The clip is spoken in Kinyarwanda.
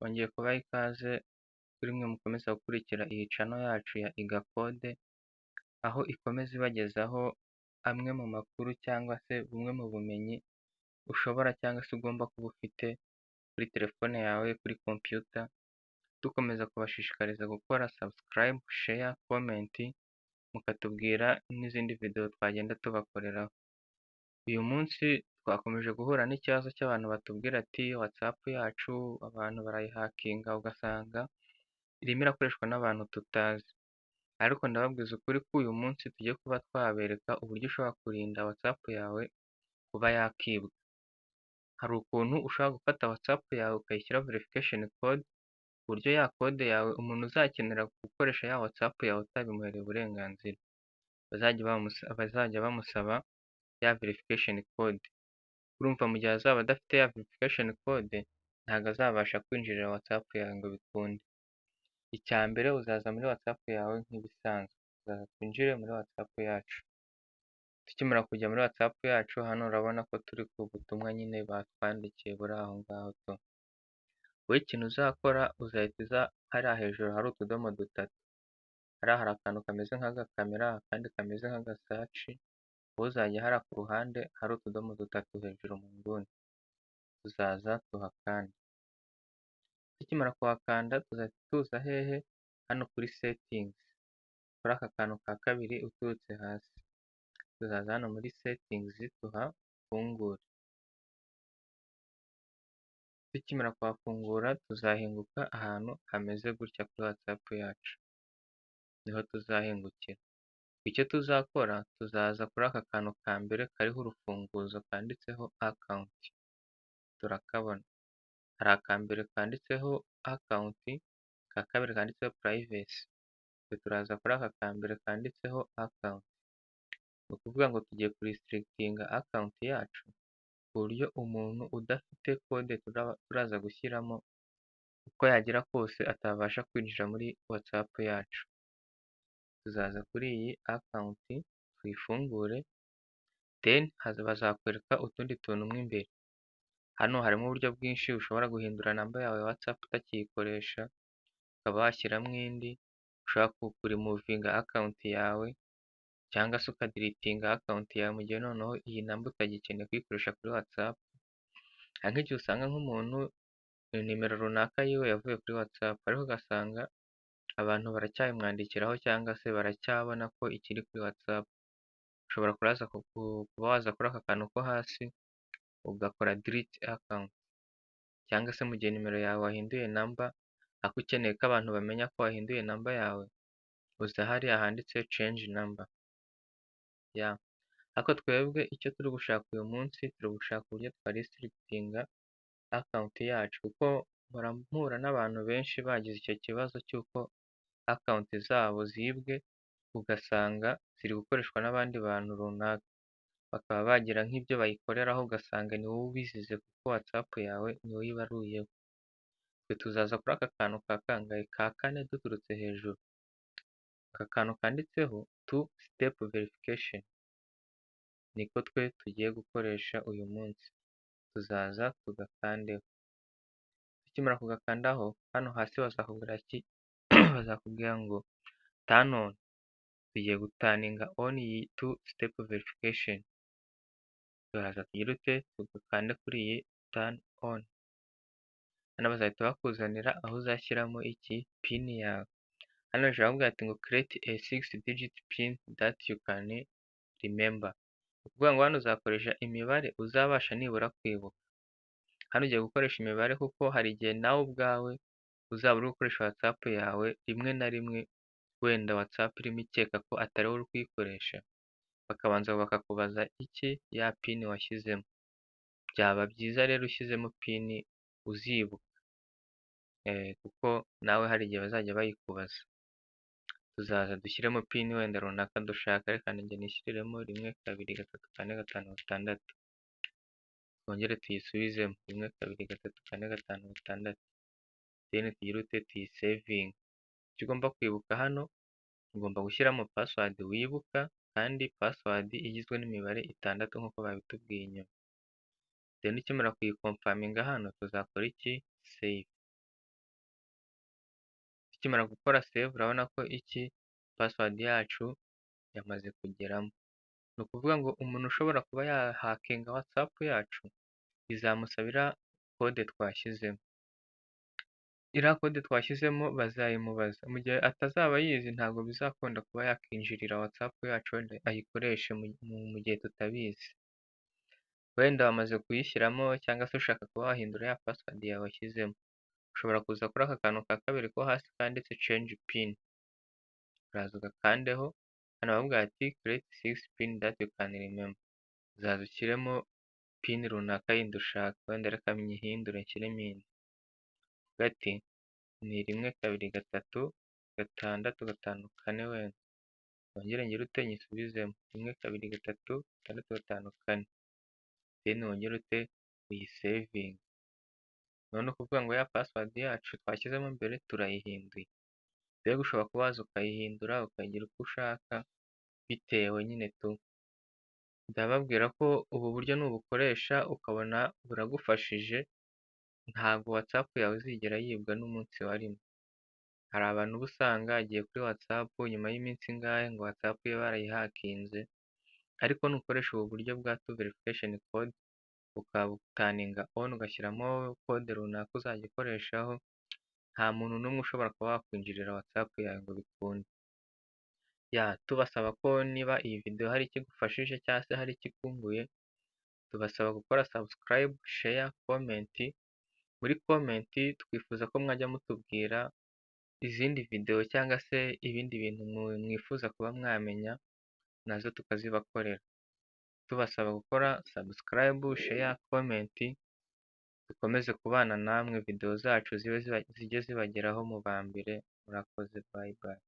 Twongeye kubaha ikaze kuri mwe mukomeza gukurikira iyi channel yacu ya Iga Code, aho ikomeza ibagezaho amwe mu makuru cyangwa se bumwe mu bumenyi ushobora cyangwa se ugomba kuba ufite kuri telefone yawe, kuri computer, dukomeza kubashishikariza gukora subscribe, share, comment, mukatubwira n'izindi video twagenda tubakoreraho. Uyu munsi twakomeje guhura n'ikibazo cy'abantu batubwira ati WhatsApp yacu abantu barayihakinga ugasanga irimo irakoreshwa n'abantu tutazi, ariko ndababwiza ukuri ko uyu munsi tugiye kuba twabereka uburyo ushobora kurinda WhatsApp yawe kuba yakibwa. Hari ukuntu ushobora gufata WhatsApp yawe ukayishyiraho verification code, ku buryo ya code yawe umuntu uzakenera gukoresha ya WhatsApp yawe utabimuhereye uburenganzira bazajya bamusaba ya verification code. Urumva mu gihe azaba adafite ya verification code ntabwo azabasha kwinjirira WhatsApp yawe ngo bikunde. Icya mbere uzaza muri WhatsApp yawe nk'ibisanzwe, tuzaza twinjire muri WhatsApp yacu. Tukimara kujya muri WhatsApp yacu, hano urabona ko turi ku butumwa nyine batwandikiye buri aho ngaho to. Wowe ikintu uzakora uzahita uza hariya hejuru hari utudomo dutatu, hariya hari akantu kameze nk'agakamera, akandi kameze nk'agasaci, wowe uzajya hariya ku ruhande hari utudomo dutatu hejuru mu nguni, tuzaza tuhakande. Tukimara kuhakanda tuzahita tuza hehe? Hano kuri settings, kuri aka kantu ka kabiri uturutse hasi, tuzaza hano muri settings tuhafungure. Tukimara kuhafungura tuzahinguka ahantu hameze gutya kuri WhatsApp yacu, niho tuzahingukira. Icyo tuzakora tuzaza kuri aka kantu ka mbere kariho urufunguzo kanditseho account, turakabona. Hari akambere kanditseho account, ka kabiri kanditseho privacy, turaza kuri aka kambere kanditseho account. Ni ukuvuga ngo tugiye kuristrikitinga account yacu ku buryo umuntu udafite code turaza gushyiramo uko yagira kose atabasha kwinjira muri WhatsApp yacu. Tuzaza kuri iyi account tuyifungure, then bazakwereka utundi tuntu mo imbere. Hano harimo uburyo bwinshi ushobora guhindura namba yawe ya WhatsApp utakiyikoresha, ukaba washyiramo indi, ushobora kurimuvinga account yawe cyangwa se ukadiritinga account yawe mu gihe noneho iyi namba utagikeneye kuyikoresha kuri WhatsApp. Hari nk'igihe usanga nk'umuntu nimero runaka yiwe yavuye kuri WhatsApp, ariko ugasanga abantu baracyayimwandikiraho cyangwa se baracyabona ko ikiri kuri WhatsApp. Ushobora kuba waza kuri aka kantu ko hasi ugakora delete account, cyangwa se mu gihe nimero yawe wahinduye namba ariko ukeneye ko abantu bamenya ko wahinduye namba yawe, uza hariya handitse change number. Ariko twebwe icyo turi gushaka uyu munsi, turi gushaka uburyo twaristrikitinga account yacu, kuko mpura n'abantu benshi bagize icyo kibazo cy'uko account zabo zibwe, ugasanga ziri gukoreshwa n'abandi bantu runaka, bakaba bagira nk'ibyo bayikoreraho ugasanga ni wowe ubizize kuko WhatsApp yawe ni wowe ibaruyeho. Twe tuzaza kuri aka kantu ka kangahe? Ka kane duturutse hejuru, aka kantu kanditseho two step verification, niko twe tugiye gukoresha uyu munsi. Tuzaza tugakandeho. Tukimara kugakandaho, hano hasi bazakubwira ngo turn on, tugiye gutaninga on iyi two step verification. Turaza tugire tugakande kuri iyi turn on. Hano bazahita bakuzanira aho uzashyiramo iki pin yawe. Hano hejuru barakubwira ati ngo create a 6-digit pin that you can remember. Ukuvuga ngo hano uzakoresha imibare uzabasha nibura kwibuka. Hano ugiye gukoresha imibare kuko hari igihe nawe ubwawe uzaba uri gukoresha WhatsApp yawe rimwe na rimwe, wenda WhatsApp irimo ikeka ko atari wowe uri kuyikoresha, bakabanza bakakubaza ya pin washyizemo. Byaba byiza rero ushyizemo pin uzibuka, kuko nawe hari igihe bazajya bayikubaza. Tuzaza dushyiremo pin wenda runaka dushaka, reka njye nishyiriremo 1 2 3 4 5 6, twongere tuyisubizemo 1 2 3 4 5 6, then tugire tuyisavinge. Icyo ugomba kwibuka hano, ugomba gushyiramo password wibuka, kandi password igizwe n'imibare 6 nk'uko babitubwiye inyuma. Then ukimara kuyikomfaminga hano tuzakora iki? Save. tukimara gukora save urabona ko password yacu yamaze kugeramo. Ni ukuvuga ngo umuntu ushobora kuba yahakinga WhatsApp yacu bizamusabira kode twashyizemo. Iriya kode twashyizemo bazayimubaza, mu gihe atazaba ayizi ntabwo bizakunda kuba yakinjirira WhatsApp yacu wenda ayikoreshe mu gihe tutabizi. Wenda wamaze kuyishyiramo cyangwa se ushaka kuba wahindura ya password yawe washyizemo, ushobora kuza kuri aka kantu ka kabiri ko hasi kanditse change pin, uraza ugakandeho, hano bavuga ati create 6 pin that you can remember. Uzaza ushyiremo pin runaka yindi ushaka, wenda reka nyihindure nshyiremo indi. Ati ni 1 2 3 6 5 4 wenda. Wongere ngire ute nyisubizemo 1 2 3 6 5 4. Then wongere ute uyisavinge. None ukuvuga ngo ya password yacu twashyizemo mbere turayihinduye. Rero ushobora kuba waza ukayihindura ukayigira uko ushaka bitewe nyine tu. Ndababwira ko ubu buryo nubukoresha ukabona buragufashije, ntabwo WhatsApp yawe uzigera yibwa n'umunsi wa rimwe. Hari abantu uba usanga agiye kuri WhatsApp nyuma y'iminsi ingahe ngo WhatsApp ye barayihakinze, ariko nukoresha ubu buryo bwa two verification code ukabutaninga on ugashyiramo kode runaka uzajya ukoreshaho, nta muntu n'umwe ushobora kuba wakwinjirira WhatsApp yawe ngo bikunde. Tubasaba ko niba iyi video hari ikigufashije cyangwa se hari ikikunguye, tubasaba gukora subscribe, share, comment. Muri comment twifuza ko mwajya mutubwira izindi video cyangwa se ibindi bintu mwifuza kuba mwamenya, nazo tukazibakorera. Tubasaba gukora subscribe, share, comment, dukomeze kubana namwe video zacu zijye zibageraho mu ba mbere. Murakoze, bye bye.